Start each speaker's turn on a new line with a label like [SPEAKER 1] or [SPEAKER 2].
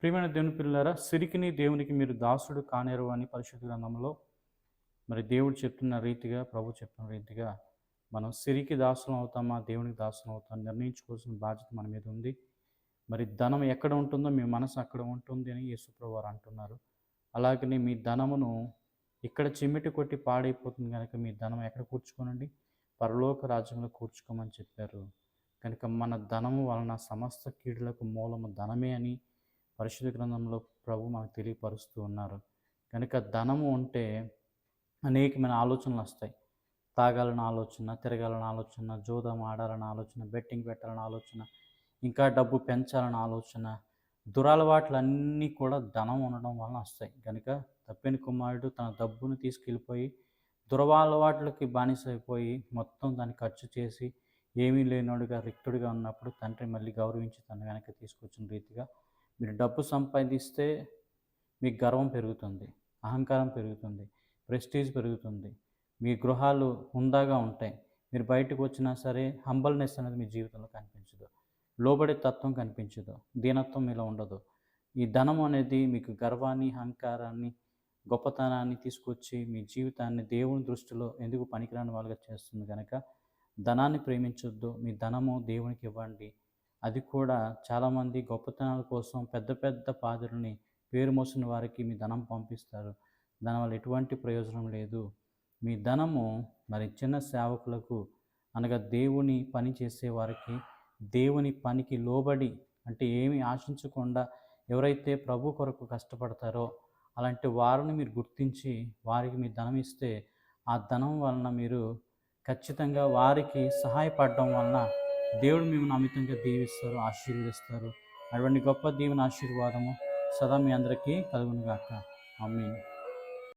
[SPEAKER 1] ప్రియమైన దేవుని పిల్లారా, సిరికిని దేవునికి మీరు దాసుడు కానేరు అని పరిశుద్ధ గ్రంథంలో మరి దేవుడు చెప్తున్న రీతిగా, ప్రభు చెప్తున్న రీతిగా మనం సిరికి దాసులం అవుతామా, దేవునికి దాసులం అవుతామా నిర్ణయించుకోవాల్సిన బాధ్యత మన మీద ఉంది. మరి ధనం ఎక్కడ ఉంటుందో మీ మనసు అక్కడ ఉంటుంది అని యేసుప్రభు వారు అంటున్నారు. అలాగనే మీ ధనమును ఇక్కడ చిమ్మెట కొట్టి పాడైపోతుంది కనుక మీ ధనం ఎక్కడ కూర్చుకోనండి, పరలోక రాజ్యంలో కూర్చుకోమని చెప్పారు. కనుక మన ధనము వలన సమస్త కీడులకు మూలము ధనమే అని పరిశుద్ధ గ్రంథంలో ప్రభు మనకు తెలియపరుస్తూ ఉన్నారు. కనుక ధనము ఉంటే అనేకమైన ఆలోచనలు వస్తాయి. తాగాలని ఆలోచన, తిరగాలని ఆలోచన, జూదం ఆడాలని ఆలోచన, బెట్టింగ్ పెట్టాలని ఆలోచన, ఇంకా డబ్బు పెంచాలని ఆలోచన, దురలవాట్లన్నీ కూడా ధనం ఉండడం వలన వస్తాయి. కనుక తప్పిన కుమారుడు తన డబ్బును తీసుకెళ్ళిపోయి దురలవాట్లకి బానిసైపోయి మొత్తం దాన్ని ఖర్చు చేసి ఏమీ లేనోడుగా రిక్తుడిగా ఉన్నప్పుడు తండ్రి మళ్ళీ గౌరవించి తన వెనక్కి తీసుకొచ్చిన రీతిగా మీరు డబ్బు సంపాదిస్తే మీకు గర్వం పెరుగుతుంది, అహంకారం పెరుగుతుంది, ప్రెస్టీజ్ పెరుగుతుంది, మీ గృహాలు హుందాగా ఉంటాయి. మీరు బయటకు వచ్చినా సరే హంబల్నెస్ అనేది మీ జీవితంలో కనిపించదు, లోబడే తత్వం కనిపించదు, దీనత్వం మీలో ఉండదు. ఈ ధనం అనేది మీకు గర్వాన్ని, అహంకారాన్ని, గొప్పతనాన్ని తీసుకొచ్చి మీ జీవితాన్ని దేవుని దృష్టిలో ఎందుకు పనికిరాని వాళ్ళుగా చేస్తుంది. కనుక ధనాన్ని ప్రేమించొద్దు, మీ ధనము దేవునికి ఇవ్వండి. అది కూడా చాలామంది గొప్పతనాల కోసం పెద్ద పెద్ద పాదులని, పేరు మోసిన వారికి మీ ధనం పంపిస్తారు. దానివల్ల ఎటువంటి ప్రయోజనం లేదు. మీ ధనము మరి చిన్న సేవకులకు, అనగా దేవుని పని చేసేవారికి, దేవుని పనికి లోబడి అంటే ఏమి ఆశించకుండా ఎవరైతే ప్రభు కొరకు కష్టపడతారో అలాంటి వారిని మీరు గుర్తించి వారికి మీ ధనం ఇస్తే ఆ ధనం వలన మీరు ఖచ్చితంగా వారికి సహాయపడడం వలన దేవుడు మిమ్మల్ని అమితంగా దీవిస్తారు, ఆశీర్వదిస్తారు. అటువంటి గొప్ప దీవెన ఆశీర్వాదము సదా మీ అందరికీ కలుగునుగాక. ఆమేన్.